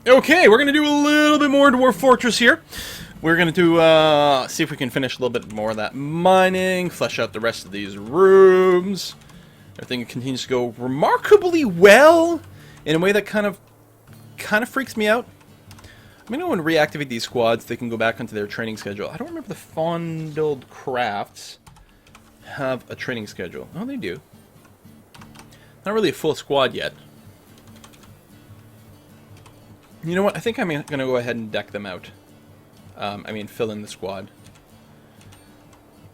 Okay, we're going to do a little bit more Dwarf Fortress here. We're going to see if we can finish a little bit more of that mining, flesh out the rest of these rooms. Everything continues to go remarkably well in a way that kind of freaks me out. I'm going to go and reactivate these squads. They can go back onto their training schedule. I don't remember the Fondled Crafts have a training schedule. Oh, they do. Not really a full squad yet. You know what? I think I'm going to go ahead and deck them out. Fill in the squad.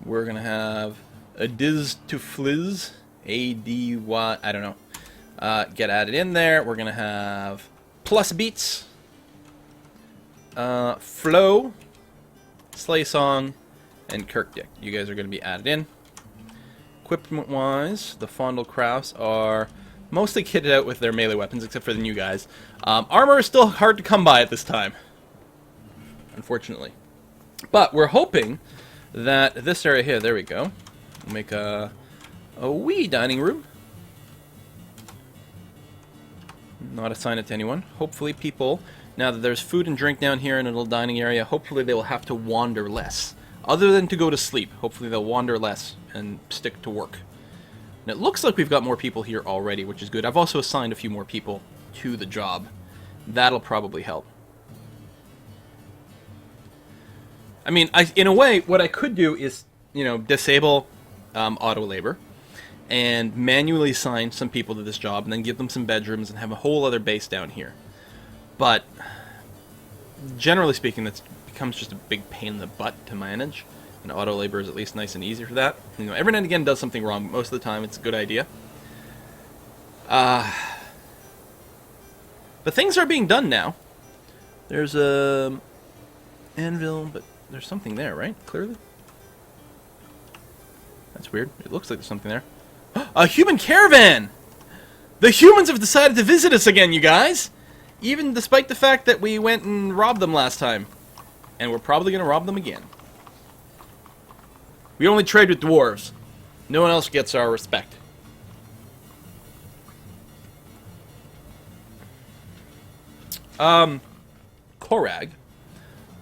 We're going to have a Diz to Fliz. A-D-Y, I don't know. Get added in there. We're going to have Plus Beats. Flo. Slay Song. And Kirk Dick. You guys are going to be added in. Equipment-wise, the Fondle Crafts are mostly kitted out with their melee weapons, except for the new guys. Armor is still hard to come by at this time, unfortunately. But we're hoping that this area here, there we go, we'll make a wee dining room. Not assign it to anyone. Hopefully people, now that there's food and drink down here in a little dining area, hopefully they will have to wander less. Other than to go to sleep, hopefully they'll wander less and stick to work. And it looks like we've got more people here already, which is good. I've also assigned a few more people to the job. That'll probably help. I mean, in a way, what I could do is, disable auto labor and manually assign some people to this job and then give them some bedrooms and have a whole other base down here. But generally speaking, that becomes just a big pain in the butt to manage. And auto labor is at least nice and easy for that. Every now and again it does something wrong, but most of the time it's a good idea. But things are being done now. There's a anvil, but there's something there, right? Clearly. That's weird. It looks like there's something there. A human caravan! The humans have decided to visit us again, you guys! Even despite the fact that we went and robbed them last time. And we're probably going to rob them again. We only trade with dwarves. No one else gets our respect. Korag,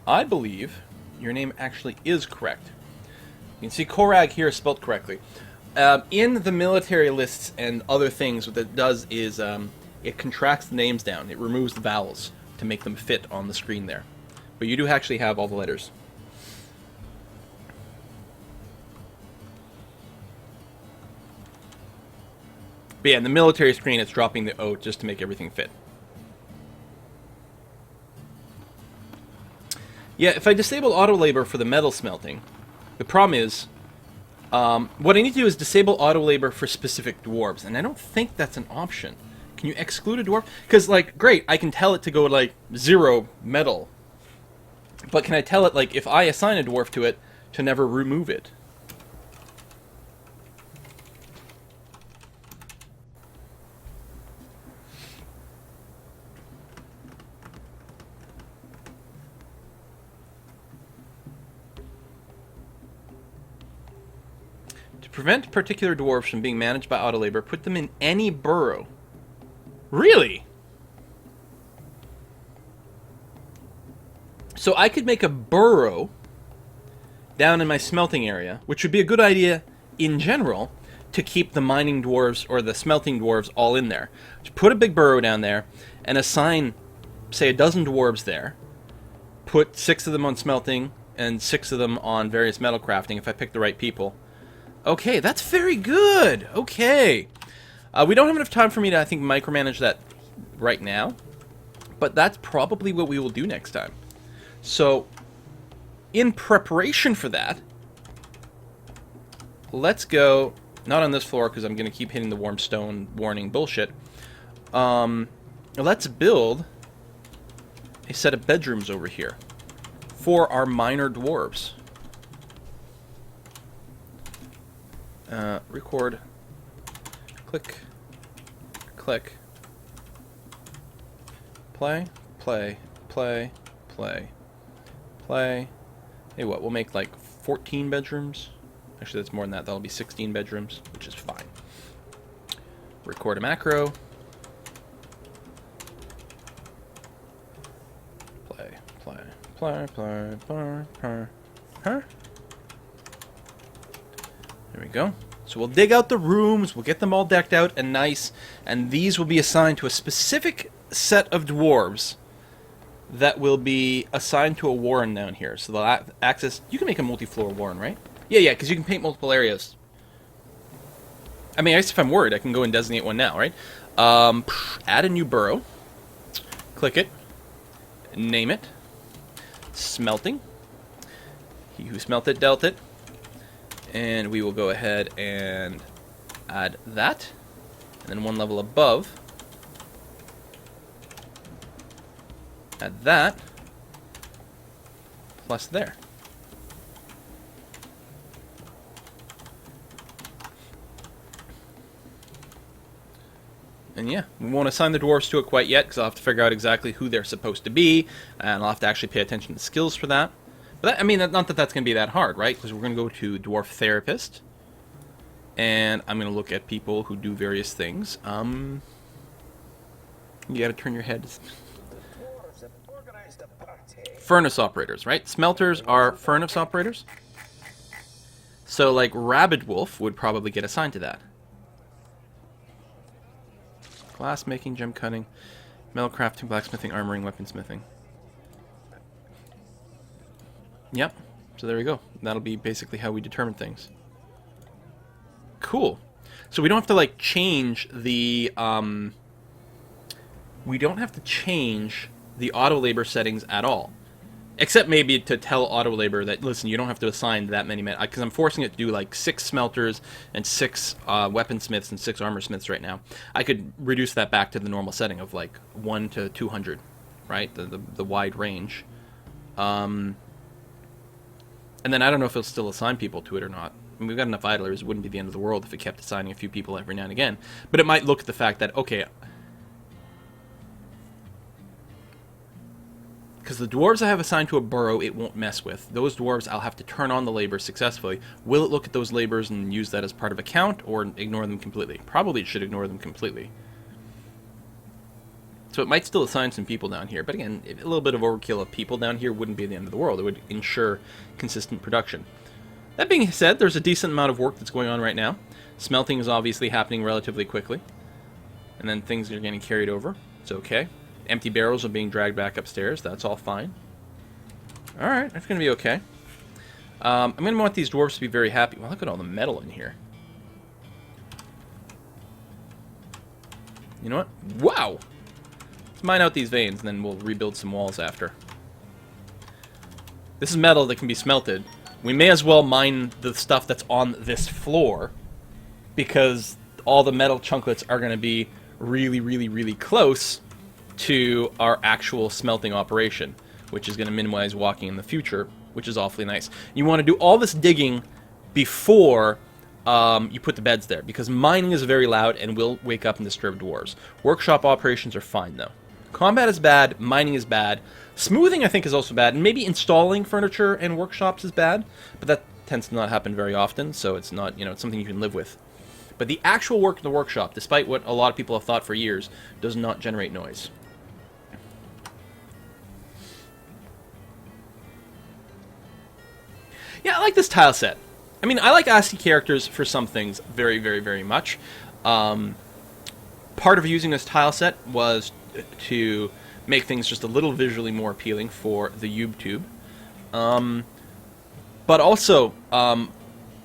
I believe your name actually is correct. You can see Korag here spelled correctly. In the military lists and other things, what it does is it contracts the names down. It removes the vowels to make them fit on the screen there. But you do actually have all the letters. But yeah, in the military screen, it's dropping the O just to make everything fit. Yeah, if I disable auto labor for the metal smelting, the problem is, what I need to do is disable auto labor for specific dwarves, and I don't think that's an option. Can you exclude a dwarf? Because, great, I can tell it to go, 0 metal. But can I tell it, if I assign a dwarf to it, to never remove it? To prevent particular dwarves from being managed by auto labor, put them in any burrow. Really? So I could make a burrow down in my smelting area, which would be a good idea in general to keep the mining dwarves or the smelting dwarves all in there. Just put a big burrow down there and assign, say, 12 dwarves there. Put 6 of them on smelting and 6 of them on various metal crafting if I pick the right people. Okay, that's very good. Okay. We don't have enough time for me to, I think, micromanage that right now. But that's probably what we will do next time. So, in preparation for that, let's go, not on this floor because I'm going to keep hitting the warm stone warning bullshit. Let's build a set of bedrooms over here for our minor dwarves. Record, click, click, play, play, play, play, play. Hey, what, we'll make 14 bedrooms? Actually, that's more than that. That'll be 16 bedrooms, which is fine. Record a macro. Plar, plar, plar, plar. Huh? There we go. So we'll dig out the rooms, we'll get them all decked out and nice, and these will be assigned to a specific set of dwarves that will be assigned to a warren down here. So they'll access... You can make a multi-floor warren, right? Yeah, because you can paint multiple areas. I mean, I guess if I'm worried, I can go and designate one now, right? Add a new burrow. Click it. Name it. Smelting. He who smelt it, dealt it. And we will go ahead and add that. And then one level above, add that. Plus there. And yeah, we won't assign the dwarves to it quite yet, because I'll have to figure out exactly who they're supposed to be, and I'll have to actually pay attention to skills for that. But that, I mean, not that that's going to be that hard, right? Because we're going to go to Dwarf Therapist, and I'm going to look at people who do various things. You got to turn your head. Furnace operators, right? Smelters are furnace operators. So, like, Rabid Wolf would probably get assigned to that. Glass making, gem cutting, metal crafting, blacksmithing, armoring, weaponsmithing. Yep. So there we go. That'll be basically how we determine things. Cool. So we don't have to, like, change the, we don't have to change the auto labor settings at all. Except maybe to tell auto labor that, listen, you don't have to assign that many men, because I'm forcing it to do like 6 smelters and 6 weaponsmiths and 6 armorsmiths right now. I could reduce that back to the normal setting of like 1 to 200, right? The wide range. And then I don't know if it'll still assign people to it or not. I mean, we've got enough idlers, it wouldn't be the end of the world if it kept assigning a few people every now and again. But it might look at the fact that, okay, because the dwarves I have assigned to a burrow, it won't mess with. Those dwarves, I'll have to turn on the labor successfully. Will it look at those labors and use that as part of a count, or ignore them completely? Probably it should ignore them completely. So it might still assign some people down here. But again, a little bit of overkill of people down here wouldn't be the end of the world. It would ensure consistent production. That being said, there's a decent amount of work that's going on right now. Smelting is obviously happening relatively quickly. And then things are getting carried over. It's okay. Empty barrels are being dragged back upstairs. That's all fine. Alright, that's going to be okay. I'm going to want these dwarves to be very happy. Well, look at all the metal in here. You know what? Wow! Let's mine out these veins, and then we'll rebuild some walls after. This is metal that can be smelted. We may as well mine the stuff that's on this floor, because all the metal chunklets are going to be really, really, really close to our actual smelting operation, which is going to minimize walking in the future, which is awfully nice. You want to do all this digging before you put the beds there, because mining is very loud and will wake up and disturb dwarves. Workshop operations are fine, though. Combat is bad, mining is bad, smoothing I think is also bad, and maybe installing furniture and workshops is bad, but that tends to not happen very often, so it's not, it's something you can live with. But the actual work in the workshop, despite what a lot of people have thought for years, does not generate noise. Yeah, I like this tile set. I mean, I like ASCII characters for some things very, very, very much. Part of using this tile set was to make things just a little visually more appealing for the YouTube. But also,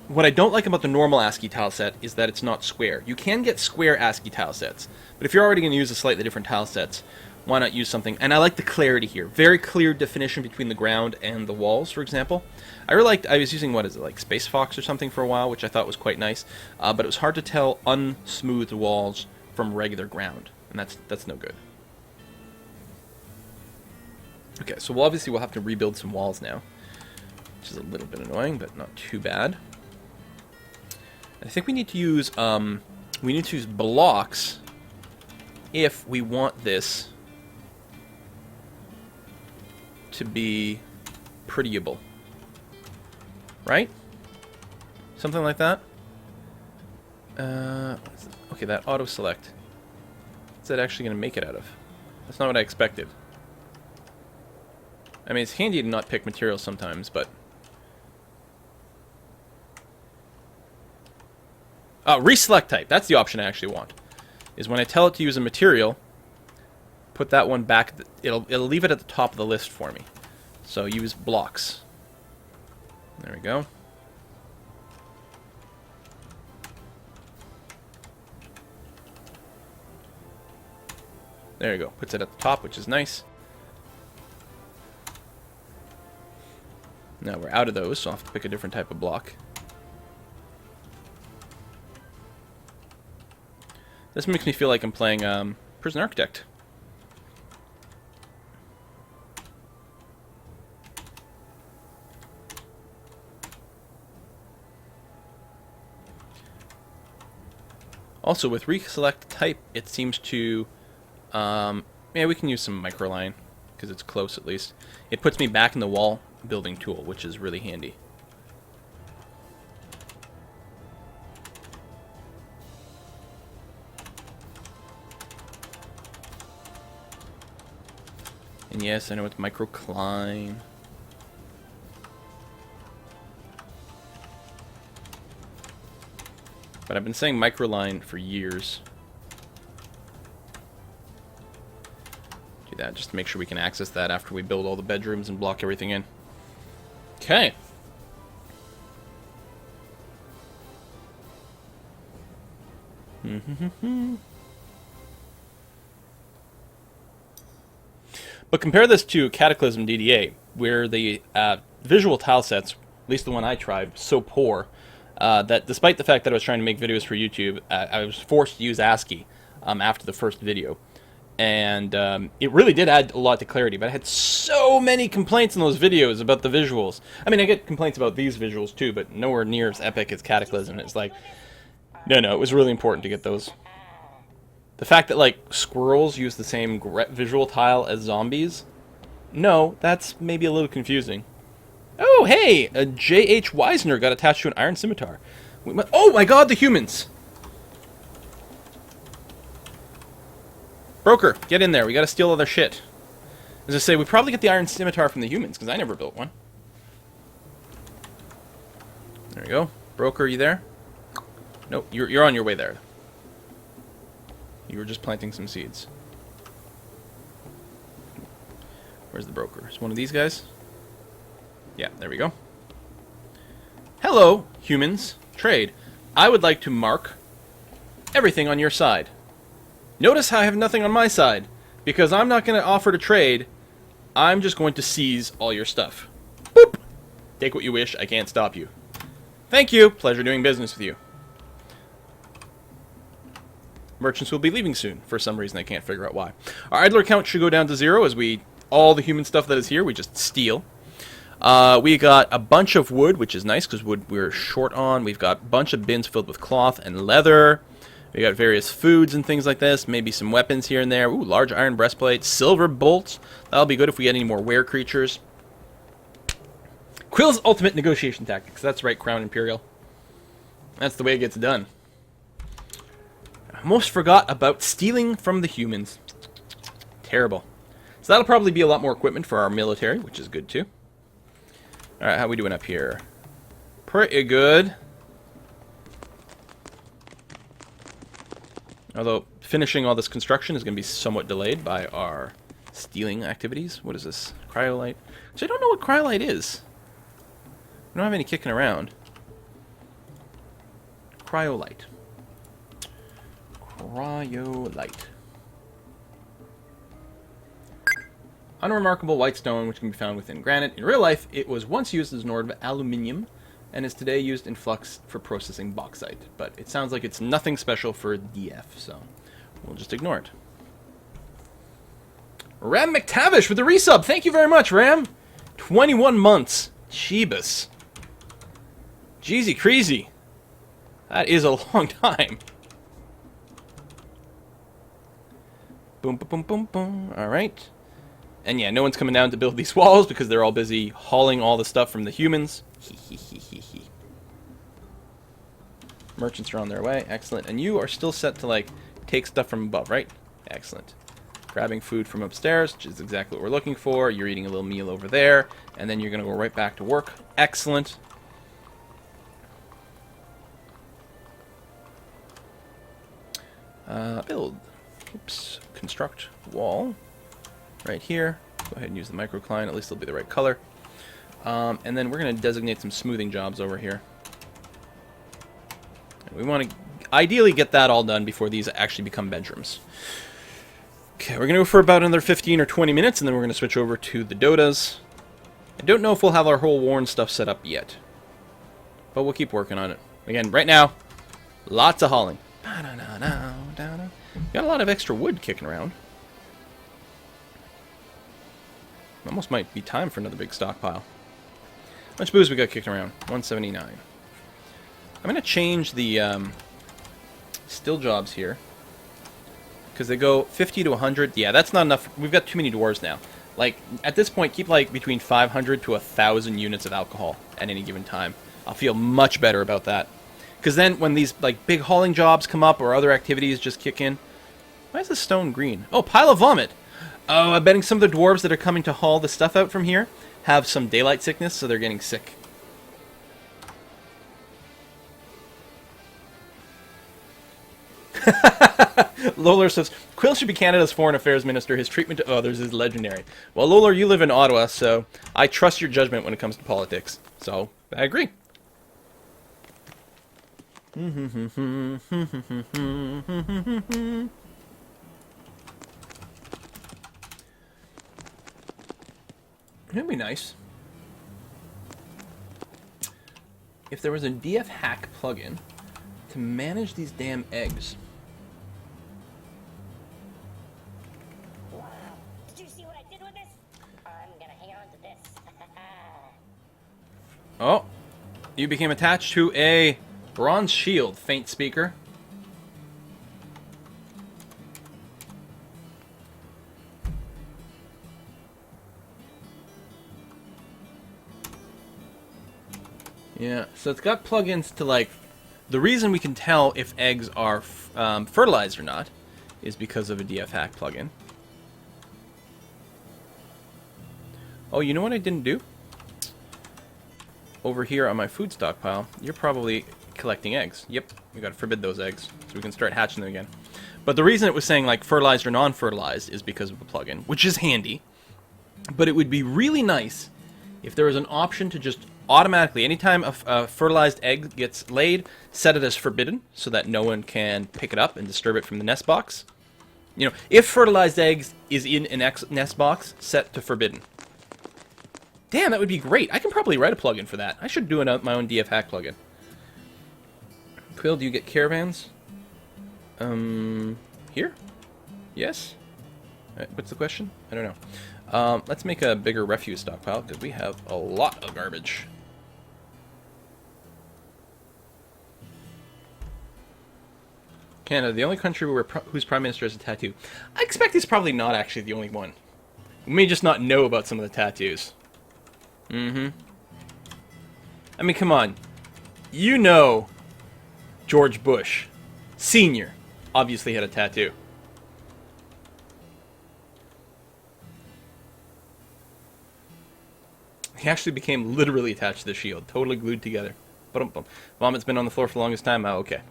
what I don't like about the normal ASCII tile set is that it's not square. You can get square ASCII tile sets, but if you're already going to use a slightly different tile sets, why not use something? And I like the clarity here. Very clear definition between the ground and the walls, for example. I was using, what is it, like Space Fox or something for a while, which I thought was quite nice. But it was hard to tell unsmoothed walls from regular ground. And that's no good. Okay, so we'll have to rebuild some walls now. Which is a little bit annoying, but not too bad. I think we need to use blocks if we want this to be prettyable. Right? Something like that? Okay, that auto-select. What's that actually going to make it out of? That's not what I expected. I mean, it's handy to not pick materials sometimes, but... reselect type. That's the option I actually want. Is when I tell it to use a material, put that one back. It'll leave it at the top of the list for me. So use blocks. There we go. There you go. Puts it at the top, which is nice. Now we're out of those, so I'll have to pick a different type of block. This makes me feel like I'm playing Prison Architect. Also, with reselect type, it seems to... yeah, we can use some microline, because it's close at least. It puts me back in the wall building tool, which is really handy. And yes, I know it's microcline. But I've been saying microline for years. Do that just to make sure we can access that after we build all the bedrooms and block everything in. Okay. But compare this to Cataclysm DDA, where the visual tile sets, at least the one I tried, so poor that despite the fact that I was trying to make videos for YouTube, I was forced to use ASCII after the first video. And it really did add a lot to clarity, but I had so many complaints in those videos about the visuals. I mean, I get complaints about these visuals too, but nowhere near as epic as Cataclysm. It's like, no, it was really important to get those. The fact that, like, squirrels use the same visual tile as zombies, no, that's maybe a little confusing. Oh, hey, a J.H. Wisner got attached to an iron scimitar. Oh my god, the humans! Broker, get in there. We gotta steal all their shit. As I say, we probably get the iron scimitar from the humans, because I never built one. There we go. Broker, are you there? Nope, you're on your way there. You were just planting some seeds. Where's the broker? Is one of these guys? Yeah, there we go. Hello, humans. Trade. I would like to mark everything on your side. Notice how I have nothing on my side. Because I'm not going to offer to trade. I'm just going to seize all your stuff. Boop! Take what you wish. I can't stop you. Thank you. Pleasure doing business with you. Merchants will be leaving soon. For some reason, I can't figure out why. Our idler count should go down to 0 as all the human stuff that is here, we just steal. We got a bunch of wood, which is nice because wood we're short on. We've got a bunch of bins filled with cloth and leather. We got various foods and things like this. Maybe some weapons here and there. Ooh, large iron breastplate. Silver bolts. That'll be good if we get any more were creatures. Quill's ultimate negotiation tactics. That's right, Crown Imperial. That's the way it gets done. I almost forgot about stealing from the humans. Terrible. So that'll probably be a lot more equipment for our military, which is good too. Alright, how are we doing up here? Pretty good. Although, finishing all this construction is going to be somewhat delayed by our stealing activities. What is this? Cryolite? So I don't know what cryolite is. We don't have any kicking around. Cryolite. Cryolite. Unremarkable white stone which can be found within granite. In real life, it was once used as an ore of aluminium and is today used in flux for processing bauxite. But it sounds like it's nothing special for DF, so we'll just ignore it. Ram McTavish with the resub. Thank you very much, Ram. 21 months. Jeebus. Jeezy crazy. That is a long time. Boom, boom, boom, boom, boom. All right. And yeah, no one's coming down to build these walls because they're all busy hauling all the stuff from the humans. Merchants are on their way. Excellent. And you are still set to, like, take stuff from above, right? Excellent. Grabbing food from upstairs, which is exactly what we're looking for. You're eating a little meal over there, and then you're going to go right back to work. Excellent. Build. Oops. Construct wall. Right here. Go ahead and use the microcline. At least it'll be the right color. And then we're going to designate some smoothing jobs over here. And we want to ideally get that all done before these actually become bedrooms. Okay, we're going to go for about another 15 or 20 minutes, and then we're going to switch over to the Dotas. I don't know if we'll have our whole Warren stuff set up yet, but we'll keep working on it. Again, right now, lots of hauling. Got a lot of extra wood kicking around. Almost might be time for another big stockpile. How much booze we got kicking around? 179. I'm going to change the still jobs here. Because they go 50 to 100. Yeah, that's not enough. We've got too many dwarves now. Like, at this point, keep, like, between 500 to 1,000 units of alcohol at any given time. I'll feel much better about that. Because then, when these, like, big hauling jobs come up or other activities just kick in... Why is the stone green? Oh, pile of vomit! Oh, I'm betting some of the dwarves that are coming to haul the stuff out from here have some daylight sickness, so they're getting sick. Lolar says, Quill should be Canada's Foreign Affairs Minister. His treatment to others is legendary. Well, Lolar, you live in Ottawa, so I trust your judgment when it comes to politics. So, I agree. It'd be nice if there was a DF hack plugin to manage these damn eggs. Did you see what I did with this? I'm gonna hang on to this. Oh, you became attached to a bronze shield, faint speaker. Yeah, so it's got plugins to, like, the reason we can tell if eggs are fertilized or not is because of a DF hack plugin. Oh, you know what I didn't do? Over here on my food stockpile, you're probably collecting eggs. Yep, we gotta forbid those eggs so we can start hatching them again. But the reason it was saying, like, fertilized or non-fertilized is because of a plugin, which is handy. But it would be really nice if there was an option to just automatically, anytime a fertilized egg gets laid, set it as forbidden so that no one can pick it up and disturb it from the nest box. You know, if fertilized eggs is in an nest box, set to forbidden. Damn, that would be great. I can probably write a plugin for that. I should do my own DF hack plugin. Quill, do you get caravans? Here? Yes? What's the question? I don't know. Let's make a bigger refuse stockpile, because we have a lot of garbage. Canada, the only country whose prime minister has a tattoo. I expect he's probably not actually the only one. We may just not know about some of the tattoos. I mean, come on. You know George Bush, Sr., obviously had a tattoo. He actually became literally attached to the shield, totally glued together. Vomit's been on the floor for the longest time. Oh, okay.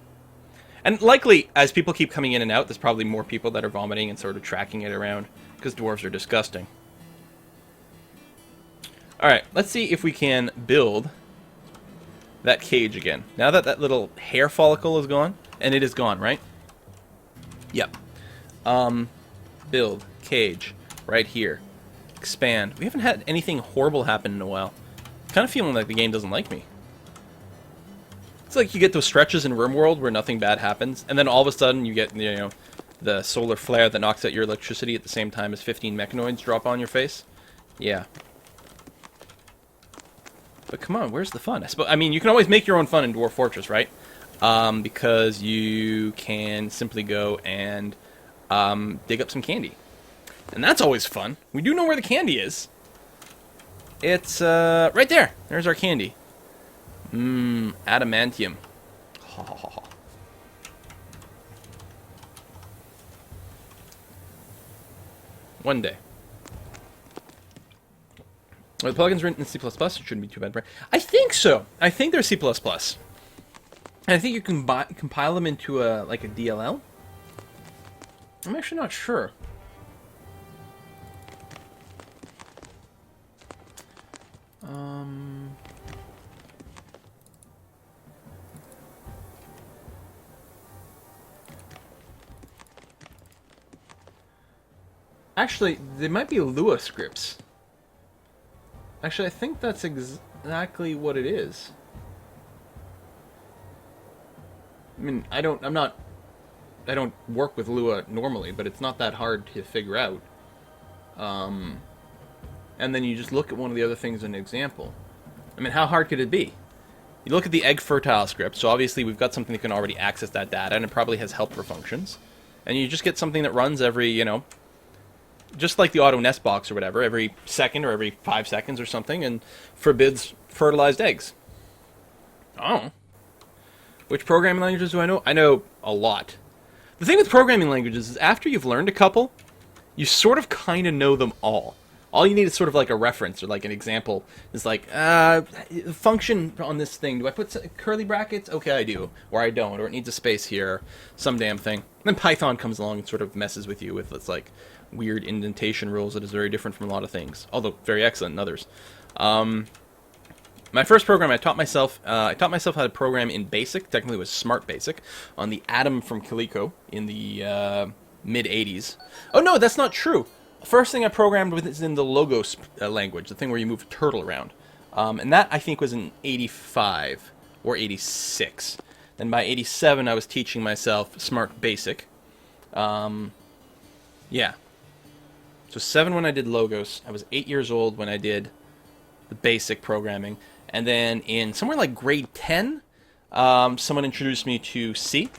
And likely, as people keep coming in and out, there's probably more people that are vomiting and sort of tracking it around, because dwarves are disgusting. Alright, let's see if we can build that cage again. Now that that little hair follicle is gone, and it is gone, right? Yep. Build, cage, right here. Expand. We haven't had anything horrible happen in a while. Kind of feeling like the game doesn't like me. It's like you get those stretches in RimWorld where nothing bad happens, and then all of a sudden you get, you know, the solar flare that knocks out your electricity at the same time as 15 mechanoids drop on your face. Yeah. But come on, where's the fun? I mean, you can always make your own fun in Dwarf Fortress, right? Because you can simply go and dig up some candy. And that's always fun. We do know where the candy is. It's right there. There's our candy. Adamantium. One day. Well, the plugins written in C++, it shouldn't be too bad. I think so. I think they're C++. And I think you can compile them into a DLL. I'm actually not sure. Actually, they might be Lua scripts. Actually, I think that's exactly what it is. I mean, I don't work with Lua normally, but it's not that hard to figure out. And then you just look at one of the other things as an example. I mean, how hard could it be? You look at the egg fertile script, so obviously we've got something that can already access that data, and it probably has helper functions. And you just get something that runs every, you know, just like the auto nest box or whatever, every second or every 5 seconds or something, and forbids fertilized eggs. Oh. Which programming languages do I know? I know a lot. The thing with programming languages is after you've learned a couple, you sort of kind of know them all. All you need is sort of like a reference or like an example. Is like, function on this thing. Do I put curly brackets? Okay, I do. Or I don't. Or it needs a space here. Some damn thing. Then Python comes along and sort of messes with you with its like weird indentation rules that is very different from a lot of things. Although very excellent in others. My first program I taught myself how to program in BASIC. Technically it was Smart Basic. On the Atom from Coleco in the mid-'80s. Oh no, that's not true. First thing I programmed with is in the Logos language, the thing where you move a turtle around. And that, I think, was in 85 or 86. Then by 87, I was teaching myself Smart Basic. Yeah. So 7 when I did Logos. I was 8 years old when I did the basic programming. And then in somewhere like grade 10, someone introduced me to C.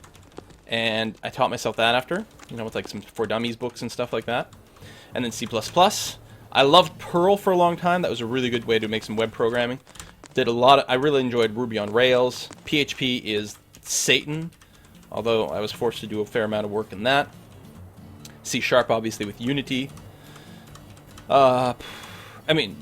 And I taught myself that after, you know, with like some For Dummies books and stuff like that. And then C++. I loved Perl for a long time. That was a really good way to make some web programming. I really enjoyed Ruby on Rails. PHP is Satan, although I was forced to do a fair amount of work in that. C# obviously with Unity. I mean,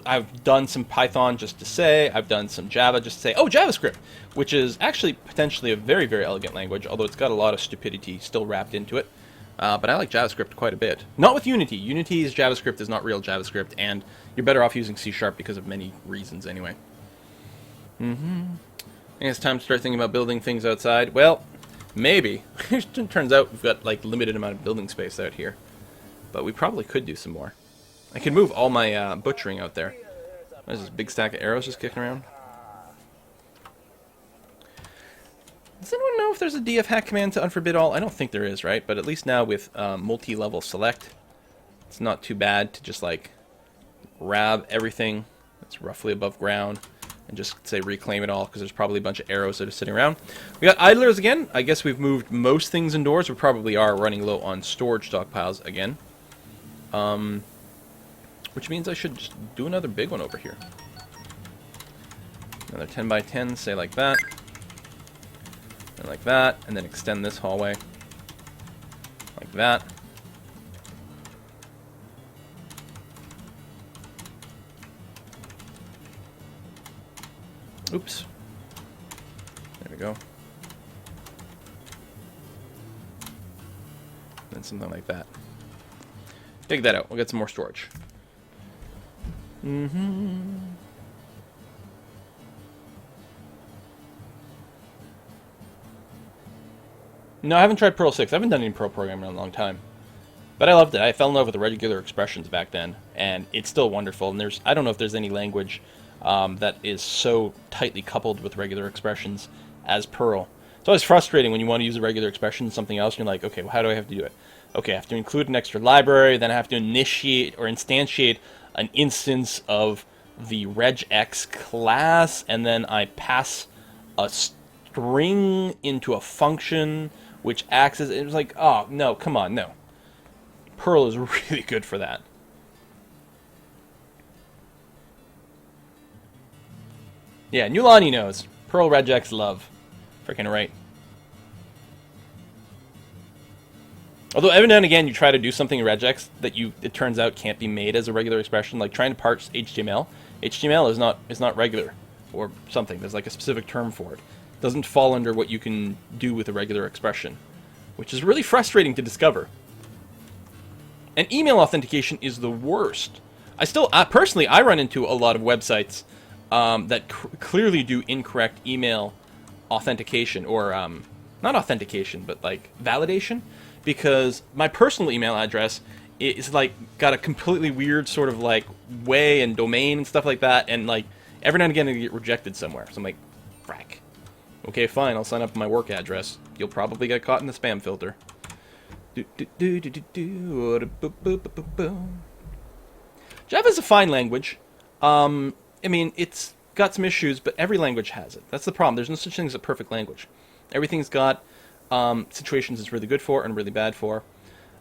I've done some Python just to say. I've done some Java just to say. Oh, JavaScript, which is actually potentially a very, very elegant language, although it's got a lot of stupidity still wrapped into it. But I like JavaScript quite a bit. Not with Unity. Unity's JavaScript is not real JavaScript, and you're better off using C# because of many reasons anyway. I think it's time to start thinking about building things outside. Well, maybe. It turns out we've got like limited amount of building space out here. But we probably could do some more. I could move all my butchering out there. There's this big stack of arrows just kicking around. Does anyone know if there's a df hack command to unforbid all? I don't think there is, right? But at least now with multi-level select, it's not too bad to just like grab everything that's roughly above ground and just say reclaim it all, because there's probably a bunch of arrows that are sitting around. We got idlers again. I guess we've moved most things indoors. We probably are running low on storage stockpiles again. Which means I should just do another big one over here. Another 10 by 10, say like that. And like that, and then extend this hallway. Like that. Oops. There we go. And something like that. Dig that out. We'll get some more storage. No, I haven't tried Perl 6. I haven't done any Perl programming in a long time. But I loved it. I fell in love with the regular expressions back then, and it's still wonderful. And I don't know if there's any language that is so tightly coupled with regular expressions as Perl. It's always frustrating when you want to use a regular expression in something else, and you're like, okay, well, how do I have to do it? Okay, I have to include an extra library, then I have to initiate or instantiate an instance of the regex class, and then I pass a string into a function which acts as... It was like, oh, no, come on, no. Perl is really good for that. Yeah, Nulani knows. Perl regex love. Freaking right. Although every now and again you try to do something in regex that it turns out can't be made as a regular expression, like trying to parse HTML. HTML is not regular or something. There's like a specific term for it. It doesn't fall under what you can do with a regular expression, which is really frustrating to discover. And email authentication is the worst. Personally, I run into a lot of websites that clearly do incorrect email authentication, or not authentication, but like validation, because my personal email address is like got a completely weird sort of like way and domain and stuff like that, and like every now and again it get rejected somewhere. So I'm like, frack. Okay, fine, I'll sign up with my work address. You'll probably get caught in the spam filter. Java's a fine language. I mean, it's got some issues, but every language has it. That's the problem. There's no such thing as a perfect language. Everything's got situations it's really good for and really bad for.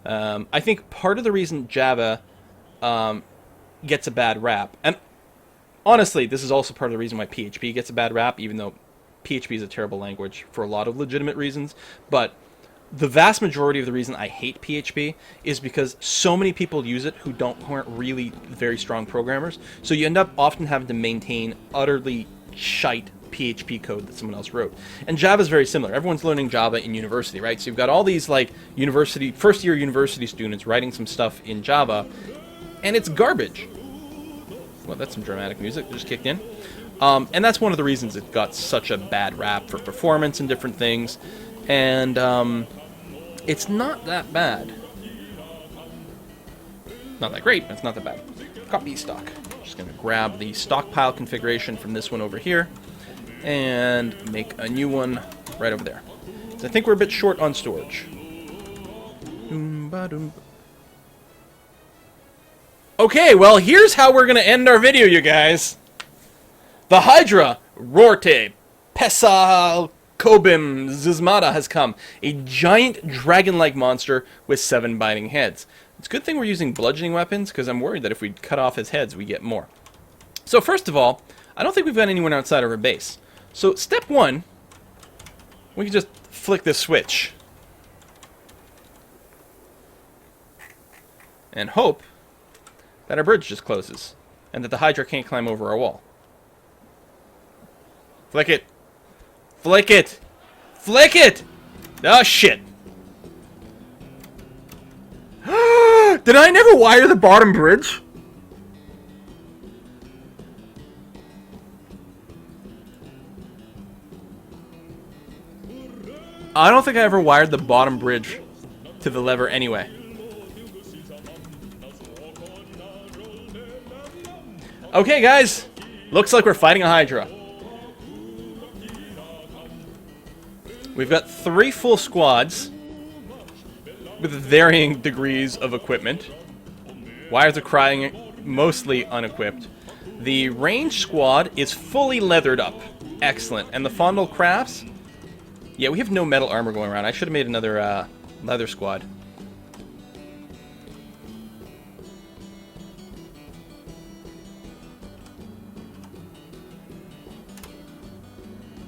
I think part of the reason Java gets a bad rap, and honestly, this is also part of the reason why PHP gets a bad rap, even though PHP is a terrible language for a lot of legitimate reasons, but the vast majority of the reason I hate PHP is because so many people use it who aren't really very strong programmers. So you end up often having to maintain utterly shite PHP code that someone else wrote. And Java is very similar. Everyone's learning Java in university, right? So you've got all these like first-year university students writing some stuff in Java, and it's garbage. Well, that's some dramatic music that just kicked in. And that's one of the reasons it got such a bad rap for performance and different things. And it's not that bad. Not that great, but it's not that bad. Copy stock. Just going to grab the stockpile configuration from this one over here and make a new one right over there. So I think we're a bit short on storage. Okay, well, here's how we're going to end our video, you guys. The Hydra, Rorte, Pesal, Kobim, Zizmata has come. A giant dragon-like monster with 7 biting heads. It's a good thing we're using bludgeoning weapons, because I'm worried that if we cut off his heads, we get more. So first of all, I don't think we've got anyone outside of our base. So step 1, we can just flick this switch. And hope that our bridge just closes, and that the Hydra can't climb over our wall. Flick it! Flick it! Flick it! Oh, shit! Did I never wire the bottom bridge? I don't think I ever wired the bottom bridge to the lever anyway. Okay, guys. Looks like we're fighting a Hydra. We've got 3 full squads with varying degrees of equipment. Wires are crying, mostly unequipped. The range squad is fully leathered up. Excellent. And the Fondle Crafts? Yeah, we have no metal armor going around. I should have made another leather squad.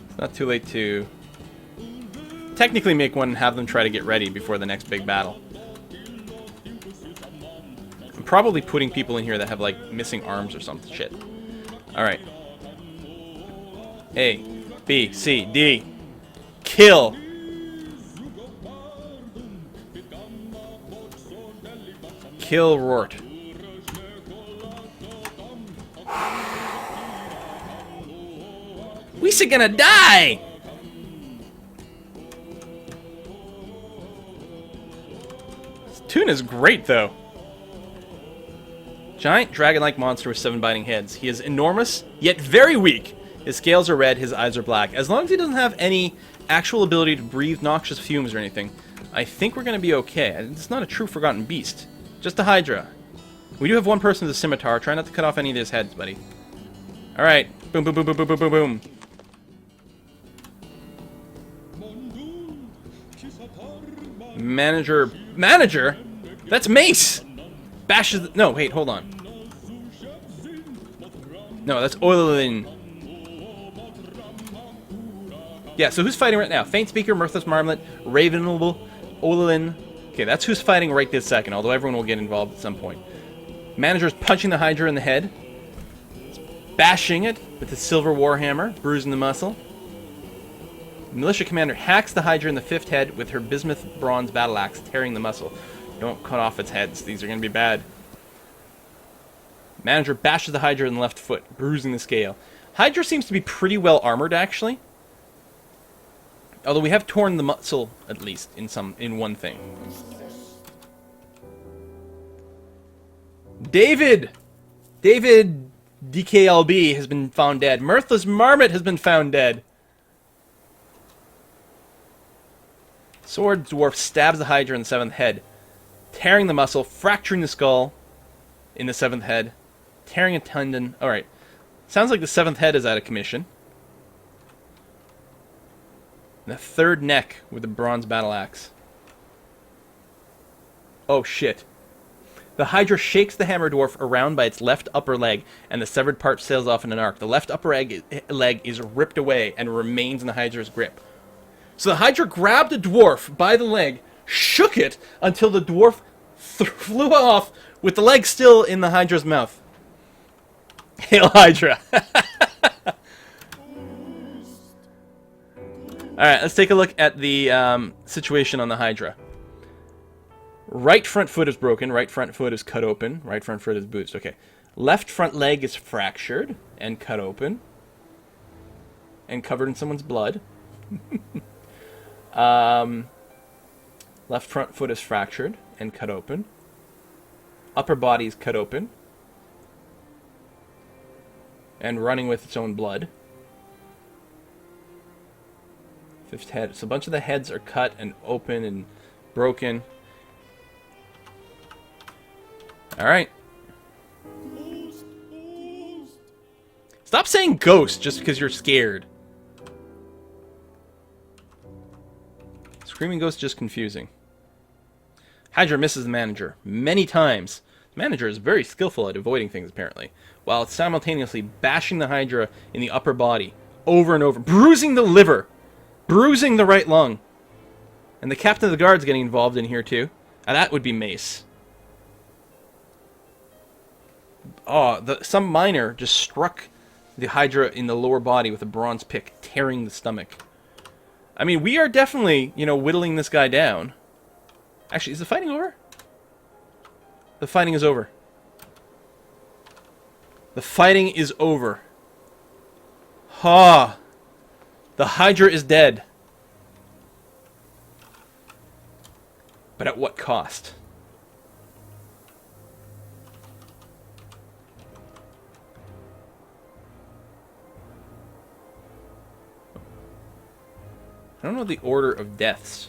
It's not too late to technically make one and have them try to get ready before the next big battle. I'm probably putting people in here that have, like, missing arms or some shit. Alright. A, B, C, D. Kill! Kill Rort. We're gonna die! This tune is great, though. Giant dragon-like monster with 7 biting heads. He is enormous, yet very weak. His scales are red, his eyes are black. As long as he doesn't have any actual ability to breathe noxious fumes or anything, I think we're gonna be okay. It's not a true forgotten beast. Just a Hydra. We do have one person with a scimitar. Try not to cut off any of his heads, buddy. Alright. Boom, boom, boom, boom, boom, boom, boom, boom. Manager. Manager? That's Mace! Bashes. No, wait, hold on. No, that's Oilin. Yeah, so who's fighting right now? Faint Speaker, Mirthless Marmlet, Ravenable, Oilin, Okay, that's who's fighting right this second, although everyone will get involved at some point. Manager's punching the Hydra in the head. Bashing it with the silver warhammer, bruising the muscle. Militia commander hacks the Hydra in the 5th head with her bismuth bronze battle axe, tearing the muscle. Don't cut off its heads. These are going to be bad. Manager bashes the Hydra in the left foot, bruising the scale. Hydra seems to be pretty well armored, actually. Although we have torn the muscle, at least, in one thing. David DKLB has been found dead. Mirthless Marmot has been found dead. Sword Dwarf stabs the Hydra in the 7th head, tearing the muscle, fracturing the skull in the 7th head, tearing a tendon. Alright. Sounds like the 7th head is out of commission. And the 3rd neck with the bronze battle axe. Oh shit. The Hydra shakes the hammer dwarf around by its left upper leg, and the severed part sails off in an arc. The left upper leg is ripped away and remains in the Hydra's grip. So the Hydra grabbed the dwarf by the leg, shook it until the dwarf flew off with the leg still in the Hydra's mouth. Hail Hydra! Alright, let's take a look at the situation on the Hydra. Right front foot is broken, right front foot is cut open, right front foot is bruised. Okay. Left front leg is fractured and cut open. And covered in someone's blood. Left front foot is fractured and cut open. Upper body is cut open. And running with its own blood. 5th head. So a bunch of the heads are cut and open and broken. Alright. Stop saying ghost just because you're scared. Screaming ghost just confusing. Hydra misses the manager many times. The manager is very skillful at avoiding things, apparently, while simultaneously bashing the Hydra in the upper body over and over, bruising the liver, bruising the right lung. And the captain of the guard's getting involved in here, too. Now that would be Mace. Oh, some miner just struck the Hydra in the lower body with a bronze pick, tearing the stomach. I mean, we are definitely, whittling this guy down. Actually, is the fighting over? The fighting is over. The fighting is over. Ha! The Hydra is dead. But at what cost? I don't know the order of deaths.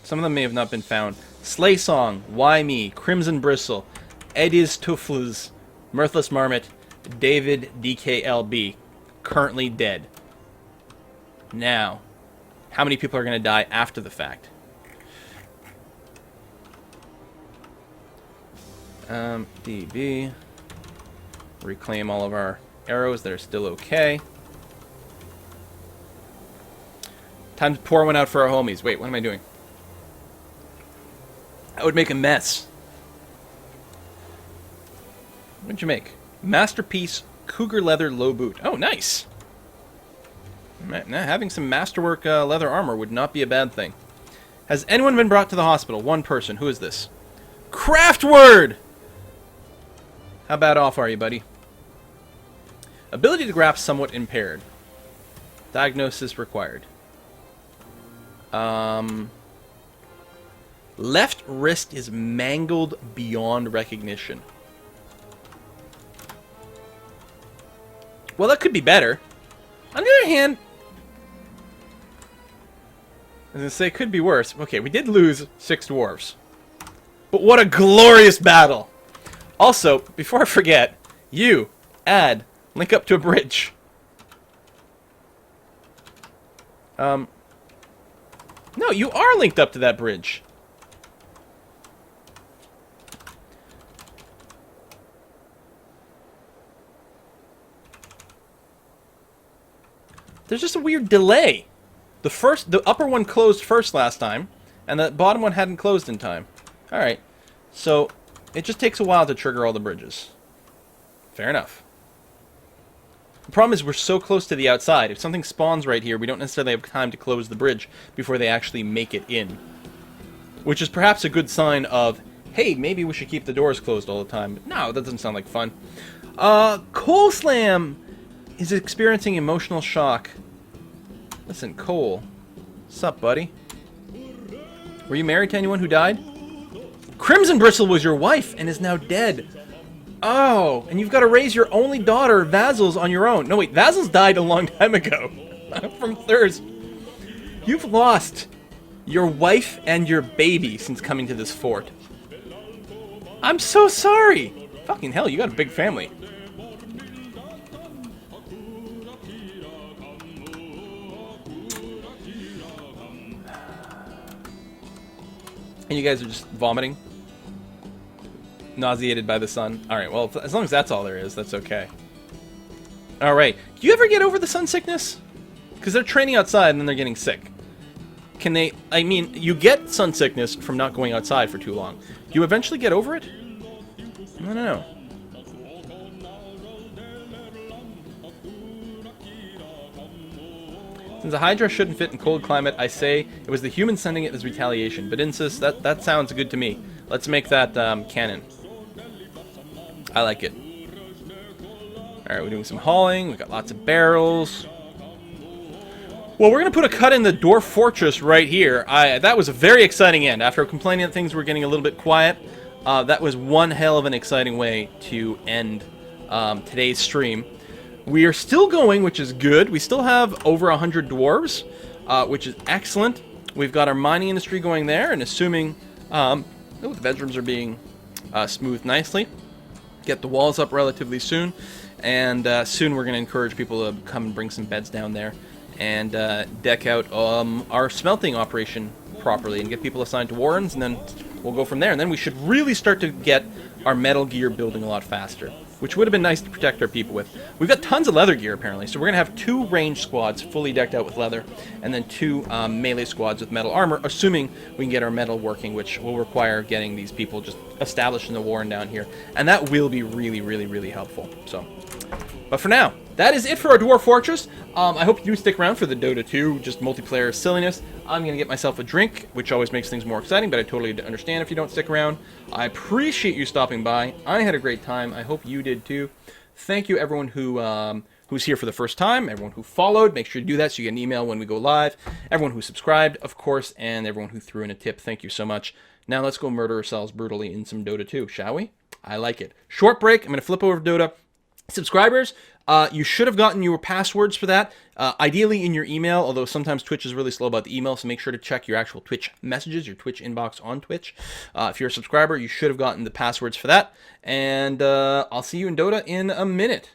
Some of them may have not been found. Slay Song, Why Me, Crimson Bristle, Yetis Tuflus, Mirthless Marmot, David DKLB, currently dead. Now, how many people are going to die after the fact? DB. Reclaim all of our arrows that are still okay. Time to pour one out for our homies. Wait, what am I doing? I would make a mess. What'd you make? Masterpiece Cougar Leather Low Boot. Oh, nice! Now, having some masterwork leather armor would not be a bad thing. Has anyone been brought to the hospital? One person. Who is this? Craftword! How bad off are you, buddy? Ability to grasp somewhat impaired. Diagnosis required. Left wrist is mangled beyond recognition. Well, that could be better. On the other hand, I was going to say it could be worse. Okay, we did lose 6 dwarves. But what a glorious battle! Also, before I forget, link up to a bridge. No, you are linked up to that bridge. There's just a weird delay. The upper one closed first last time, And the bottom one hadn't closed in time. Alright. So, it just takes a while to trigger all the bridges. Fair enough. The problem is we're so close to the outside. If something spawns right here, we don't necessarily have time to close the bridge before they actually make it in. Which is perhaps a good sign of, hey, maybe we should keep the doors closed all the time. But no, that doesn't sound like fun. Coal Slam is experiencing emotional shock. Listen, Cole. Sup, buddy? Were you married to anyone who died? Crimson Bristle was your wife and is now dead. Oh, and you've got to raise your only daughter, Vassals, on your own. No, wait, Vassals died a long time ago. From thirst. You've lost your wife and your baby since coming to this fort. I'm so sorry. Fucking hell, you got a big family. And you guys are just vomiting? Nauseated by the sun? Alright, well, as long as that's all there is, that's okay. Alright. Do you ever get over the sun sickness? Because they're training outside and then they're getting sick. Can they... I mean, you get sun sickness from not going outside for too long. Do you eventually get over it? I don't know. Since the Hydra shouldn't fit in cold climate, I say it was the humans sending it as retaliation. But insist, that sounds good to me. Let's make that canon. I like it. Alright, we're doing some hauling. We've got lots of barrels. Well, we're going to put a cut in the Dwarf Fortress right here. That was a very exciting end. After complaining that things were getting a little bit quiet, that was one hell of an exciting way to end today's stream. We are still going, which is good. We still have over 100 dwarves, which is excellent. We've got our mining industry going there, and assuming the bedrooms are being smoothed nicely. Get the walls up relatively soon, and soon we're going to encourage people to come and bring some beds down there and deck out our smelting operation properly and get people assigned to warrens, and then we'll go from there. And then we should really start to get our metal gear building a lot faster, which would have been nice to protect our people with. We've got tons of leather gear, apparently, so we're going to have 2 range squads fully decked out with leather, and then 2 melee squads with metal armor, assuming we can get our metal working, which will require getting these people just established in the warren down here. And that will be really, really, really helpful. So, but for now, that is it for our Dwarf Fortress. I hope you do stick around for the Dota 2, just multiplayer silliness. I'm going to get myself a drink, which always makes things more exciting, but I totally understand if you don't stick around. I appreciate you stopping by. I had a great time. I hope you did too. Thank you, everyone who's here for the first time, everyone who followed. Make sure to do that so you get an email when we go live. Everyone who subscribed, of course, and everyone who threw in a tip. Thank you so much. Now let's go murder ourselves brutally in some Dota 2, shall we? I like it. Short break. I'm going to flip over to Dota. Subscribers, you should have gotten your passwords for that, ideally in your email, although sometimes Twitch is really slow about the email, so make sure to check your actual Twitch messages, your Twitch inbox on Twitch. If you're a subscriber, you should have gotten the passwords for that, and I'll see you in Dota in a minute.